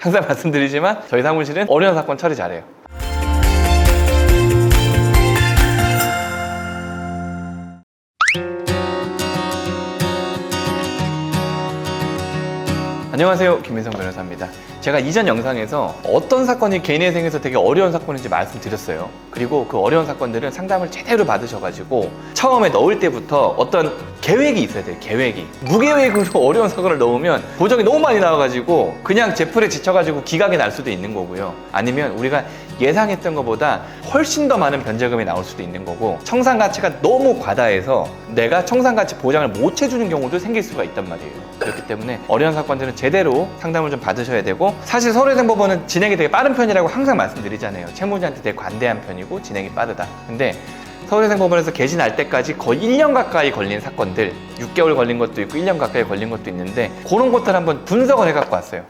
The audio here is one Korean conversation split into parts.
항상 말씀드리지만 저희 사무실은 어려운 사건 처리 잘해요. 안녕하세요, 김민성 변호사입니다. 제가 이전 영상에서 어떤 사건이 개인의 생에서 되게 어려운 사건인지 말씀드렸어요. 그리고 그 어려운 사건들은 상담을 제대로 받으셔가지고 처음에 넣을 때부터 어떤 계획이 있어야 돼요. 계획이. 무계획으로 어려운 사건을 넣으면 보정이 너무 많이 나와가지고 그냥 제풀에 지쳐가지고 기각이 날 수도 있는 거고요. 아니면 우리가 예상했던 것보다 훨씬 더 많은 변제금이 나올 수도 있는 거고, 청산 가치가 너무 과다해서 내가 청산 가치 보장을 못 해주는 경우도 생길 수가 있단 말이에요. 그렇기 때문에 어려운 사건들은 제대로 상담을 좀 받으셔야 되고, 사실 서울회생법원은 진행이 되게 빠른 편이라고 항상 말씀드리잖아요. 채무자한테 되게 관대한 편이고 진행이 빠르다. 근데 서울회생법원에서 개진할 때까지 거의 1년 가까이 걸린 사건들, 6개월 걸린 것도 있고 1년 가까이 걸린 것도 있는데, 그런 것들 한번 분석을 해갖고 왔어요.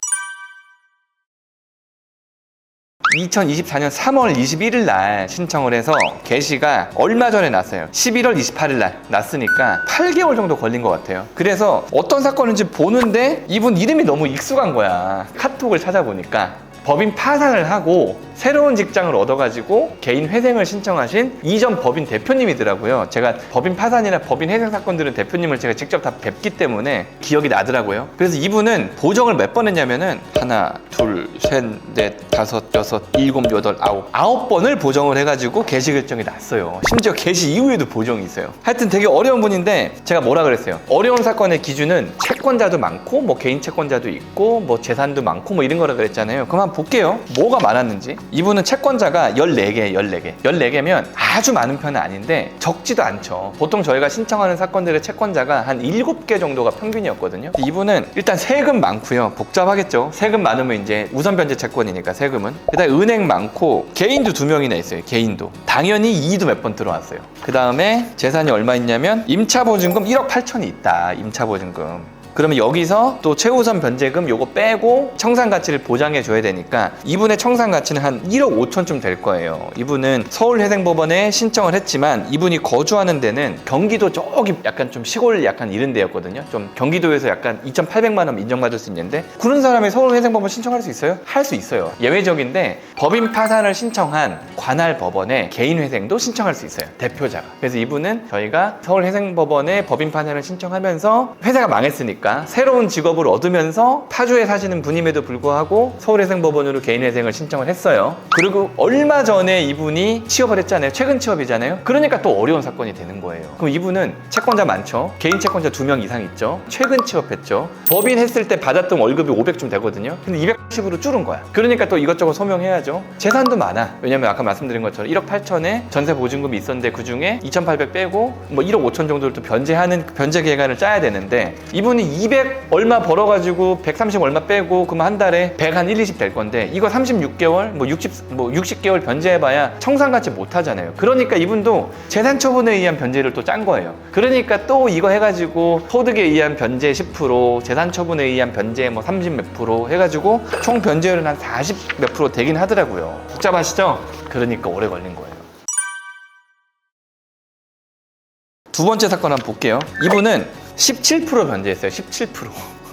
2024년 3월 21일 날 신청을 해서 개시가 얼마 전에 났어요. 11월 28일 날 났으니까 8개월 정도 걸린 것 같아요. 그래서 어떤 사건인지 보는데 이분 이름이 너무 익숙한 거야. 카톡을 찾아보니까 법인 파산을 하고 새로운 직장을 얻어가지고 개인 회생을 신청하신 이전 법인 대표님이더라고요. 제가 법인 파산이나 법인 회생 사건들은 대표님을 제가 직접 다 뵙기 때문에 기억이 나더라고요. 그래서 이분은 보정을 몇 번 했냐면은 하나, 둘, 셋, 넷, 다섯, 여섯, 일곱, 여덟, 아홉 번을 보정을 해가지고 개시 결정이 났어요. 심지어 개시 이후에도 보정이 있어요. 하여튼 되게 어려운 분인데 제가 뭐라 그랬어요? 어려운 사건의 기준은 채권자도 많고 뭐 개인 채권자도 있고 뭐 재산도 많고 뭐 이런 거라 그랬잖아요. 그럼 한번 볼게요. 뭐가 많았는지. 이분은 채권자가 14개면 아주 많은 편은 아닌데 적지도 않죠. 보통 저희가 신청하는 사건들의 채권자가 한 7개 정도가 평균이었거든요. 이분은 일단 세금 많고요. 복잡하겠죠. 세금 많으면 이제 우선 변제 채권이니까 세금은. 그다음에 은행 많고 개인도 2명이나 있어요. 개인도. 당연히 이의도 몇 번 들어왔어요. 그다음에 재산이 얼마 있냐면 임차보증금 1억 8천이 있다. 임차보증금. 그러면 여기서 또 최우선 변제금 요거 빼고 청산 가치를 보장해 줘야 되니까 이분의 청산 가치는 한 1억 5천쯤 될 거예요. 이분은 서울회생법원에 신청을 했지만 이분이 거주하는 데는 경기도 저기 약간 좀 시골 약간 이런 데였거든요. 좀 경기도에서 약간 2,800만 원 인정받을 수 있는데, 그런 사람이 서울회생법원 신청할 수 있어요? 할 수 있어요. 예외적인데 법인 파산을 신청한 관할 법원에 개인 회생도 신청할 수 있어요. 대표자가. 그래서 이분은 저희가 서울회생법원에 법인 파산을 신청하면서 회사가 망했으니까 새로운 직업을 얻으면서 타주에 사시는 분임에도 불구하고 서울회생법원으로 개인회생을 신청을 했어요. 그리고 얼마 전에 이분이 취업을 했잖아요. 최근 취업이잖아요. 그러니까 또 어려운 사건이 되는 거예요. 그럼 이분은 채권자 많죠. 개인 채권자 2명 이상 있죠. 최근 취업했죠. 법인 했을 때 받았던 월급이 500쯤 되거든요. 근데 210으로 줄은 거야. 그러니까 또 이것저것 소명해야죠. 재산도 많아. 왜냐면 아까 말씀드린 것처럼 1억 8천에 전세 보증금이 있었는데 그중에 2,800 빼고 뭐 1억 5천 정도를 또 변제하는 변제 계획안을 짜야 되는데, 이분이 200 얼마 벌어가지고 130 얼마 빼고 그러면 한 달에 100 한 1, 20 될 건데, 이거 36개월 뭐 60개월 변제해봐야 청산가치 못 하잖아요. 그러니까 이분도 재산 처분에 의한 변제를 또 짠 거예요. 그러니까 또 이거 해가지고 소득에 의한 변제 10%, 재산 처분에 의한 변제 뭐 30 몇 프로 해가지고 총 변제율은 한 40 몇 프로 되긴 하더라고요. 복잡하시죠? 그러니까 오래 걸린 거예요. 두 번째 사건 한번 볼게요. 이분은 17% 변제했어요.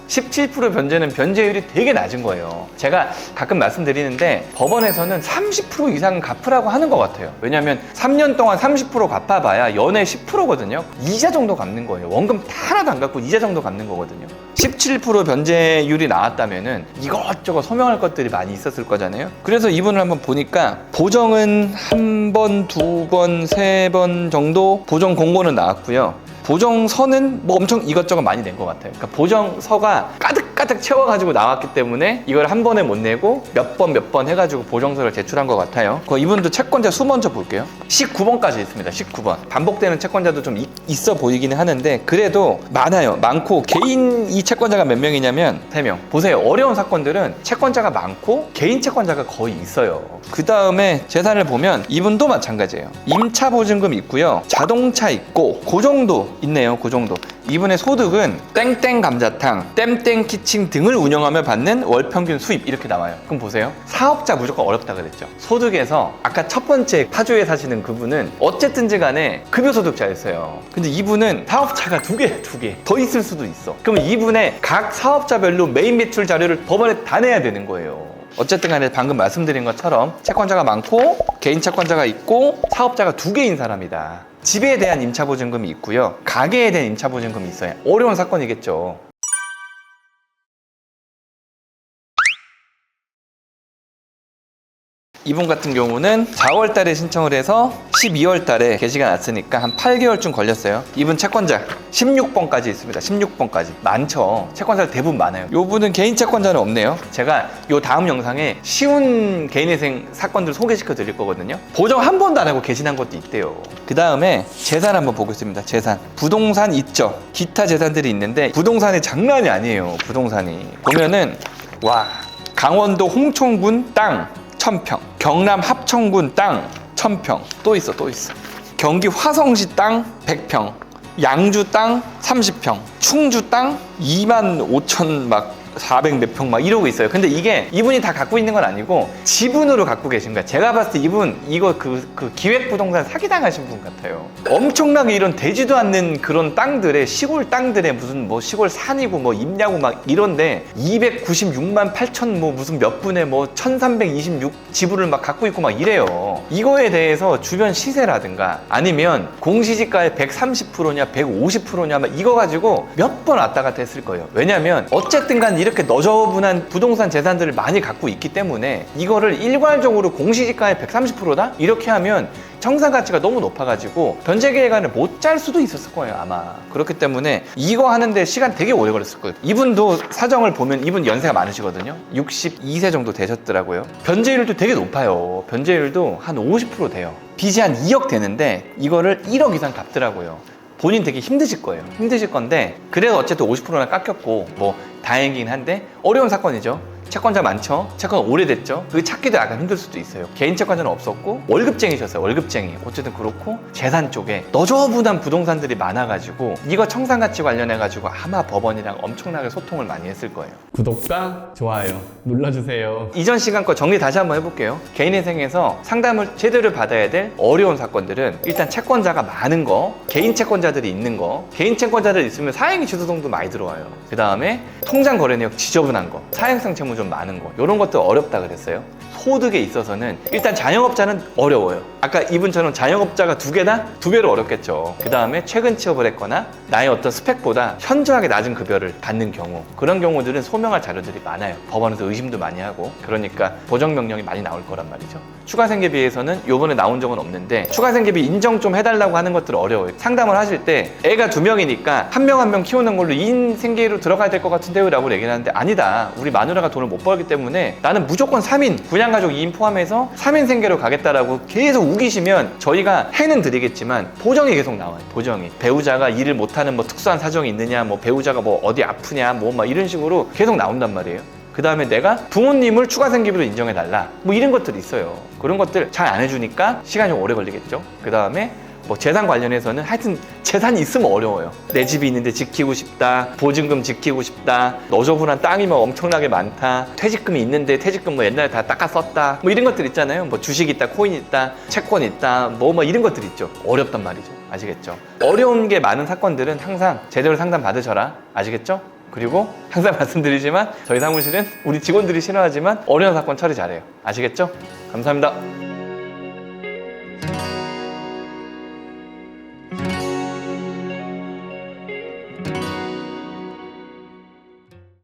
17% 변제는 변제율이 되게 낮은 거예요. 제가 가끔 말씀드리는데 법원에서는 30% 이상 갚으라고 하는 것 같아요. 왜냐하면 3년 동안 30% 갚아봐야 연에 10%거든요. 이자 정도 갚는 거예요. 원금 하나도 안 갚고 이자 정도 갚는 거거든요. 17% 변제율이 나왔다면은 이것저것 소명할 것들이 많이 있었을 거잖아요. 그래서 이분을 한번 보니까 보정은 한 번, 두 번, 세 번 정도 보정 공고는 나왔고요. 보정서는 뭐 엄청 이것저것 많이 낸 것 같아요. 그러니까 보정서가 가득가득 채워가지고 나왔기 때문에 이걸 한 번에 못 내고 몇 번 해가지고 보정서를 제출한 것 같아요. 이분도 채권자 수 먼저 볼게요. 19번까지 있습니다. 19번. 반복되는 채권자도 좀 있어 보이기는 하는데 그래도 많아요. 많고, 개인 이 채권자가 몇 명이냐면 3명. 보세요. 어려운 사건들은 채권자가 많고 개인 채권자가 거의 있어요. 그 다음에 재산을 보면 이분도 마찬가지예요. 임차보증금 있고요. 자동차 있고 그 정도 있네요. 그 정도. 이분의 소득은 땡땡 감자탕, 땡땡 키친 자칭 등을 운영하며 받는 월 평균 수입 이렇게 나와요. 그럼 보세요. 사업자 무조건 어렵다 그랬죠. 소득에서 아까 첫 번째 파주에 사시는 그분은 어쨌든지 간에 급여소득자였어요. 근데 이분은 사업자가 두 개 더 있을 수도 있어. 그럼 이분의 각 사업자별로 메인 매출 자료를 법원에 다 내야 되는 거예요. 어쨌든 간에 방금 말씀드린 것처럼 채권자가 많고 개인 채권자가 있고 사업자가 두 개인 사람이다. 집에 대한 임차보증금이 있고요. 가게에 대한 임차보증금이 있어요. 어려운 사건이겠죠. 이분 같은 경우는 4월 달에 신청을 해서 12월 달에 게시가 났으니까 한 8개월쯤 걸렸어요. 이분 채권자 16번까지 있습니다. 16번까지. 많죠. 채권자 대부분 많아요. 이분은 개인 채권자는 없네요. 제가 이 다음 영상에 쉬운 개인회생 사건들 소개시켜 드릴 거거든요. 보정 한 번도 안 하고 개신한 것도 있대요. 그 다음에 재산 한번 보겠습니다. 재산. 부동산 있죠. 기타 재산들이 있는데 부동산이 장난이 아니에요. 부동산이. 보면은 와, 강원도 홍천군 땅 1000평, 경남 합천군 땅 1000평, 또 있어. 경기 화성시 땅 100평, 양주 땅 30평, 충주 땅 2만5천 400 몇 평 이러고 있어요. 근데 이게 이분이 다 갖고 있는 건 아니고 지분으로 갖고 계신 거야. 제가 봤을 때 이분 이거 그 기획부동산 사기당하신 분 같아요. 엄청나게 이런 되지도 않는 그런 땅들에 시골 땅들에 무슨 뭐 시골 산이고 뭐 임야고 이런데 296만 8천 무슨 몇 분에 1326 지분을 갖고 있고 이래요. 이거에 대해서 주변 시세라든가 아니면 공시지가의 130%냐 150%냐 이거 가지고 몇 번 왔다 갔다 했을 거예요. 왜냐면 어쨌든 간 이렇게 너저분한 부동산 재산들을 많이 갖고 있기 때문에 이거를 일괄적으로 공시지가의 130%다? 이렇게 하면 청산 가치가 너무 높아가지고 변제 기간을 못 짤 수도 있었을 거예요, 아마. 그렇기 때문에 이거 하는데 시간 되게 오래 걸렸을 거예요. 이분도 사정을 보면 이분 연세가 많으시거든요. 62세 정도 되셨더라고요. 변제율도 되게 높아요. 변제율도 한 50% 돼요. 빚이 한 2억 되는데 이거를 1억 이상 갚더라고요. 본인 되게 힘드실 거예요. 힘드실 건데 그래도 어쨌든 50%나 깎였고 다행이긴 한데 어려운 사건이죠. 채권자 많죠? 채권 오래됐죠? 그게 찾기도 약간 힘들 수도 있어요. 개인 채권자는 없었고 월급쟁이셨어요. 월급쟁이. 어쨌든 그렇고 재산 쪽에 너저분한 부동산들이 많아가지고 이거 청산가치 관련해가지고 아마 법원이랑 엄청나게 소통을 많이 했을 거예요. 구독과 좋아요 눌러주세요. 이전 시간 거 정리 다시 한번 해볼게요. 개인회생에서 상담을 제대로 받아야 될 어려운 사건들은 일단 채권자가 많은 거, 개인 채권자들이 있는 거, 개인 채권자들 있으면 사행위 취소등도 많이 들어와요. 그 다음에 통장 거래 내역 지저분한 거, 사행성 채무 좀 많은 거, 이런 것도 어렵다 그랬어요. 소득에 있어서는 일단 자영업자는 어려워요. 아까 이분처럼 자영업자가 두 배로 어렵겠죠. 그 다음에 최근 취업을 했거나 나의 어떤 스펙보다 현저하게 낮은 급여를 받는 경우, 그런 경우들은 소명할 자료들이 많아요. 법원에서 의심도 많이 하고, 그러니까 보정명령이 많이 나올 거란 말이죠. 추가생계비에서는 요번에 나온 적은 없는데 추가생계비 인정 좀 해달라고 하는 것들 어려워요. 상담을 하실 때 애가 2명이니까 한 명 한 명 키우는 걸로 2인 생계로 들어가야 될 것 같은데요 라고 얘기를 하는데, 아니다, 우리 마누라가 돈을 못 벌기 때문에 나는 무조건 3인 부양가족 2인 포함해서 3인 생계로 가겠다라고 계속 우기시면 저희가 해는 드리겠지만 보정이 계속 나와요. 보정이 배우자가 일을 못하는 특수한 사정이 있느냐, 배우자가 어디 아프냐, 이런 식으로 계속 나온단 말이에요. 그 다음에 내가 부모님을 추가생계비로 인정해달라, 이런 것들이 있어요. 그런 것들 잘 안 해주니까 시간이 좀 오래 걸리겠죠. 그 다음에 재산 관련해서는 하여튼 재산이 있으면 어려워요. 내 집이 있는데 지키고 싶다, 보증금 지키고 싶다, 너저분한 땅이 엄청나게 많다, 퇴직금이 있는데 퇴직금 옛날에 다 닦아 썼다, 이런 것들 있잖아요. 주식 있다, 코인 있다, 채권 있다, 이런 것들 있죠. 어렵단 말이죠. 아시겠죠? 어려운 게 많은 사건들은 항상 제대로 상담 받으셔라. 아시겠죠? 그리고 항상 말씀드리지만 저희 사무실은 우리 직원들이 싫어하지만 어려운 사건 처리 잘해요. 아시겠죠? 감사합니다.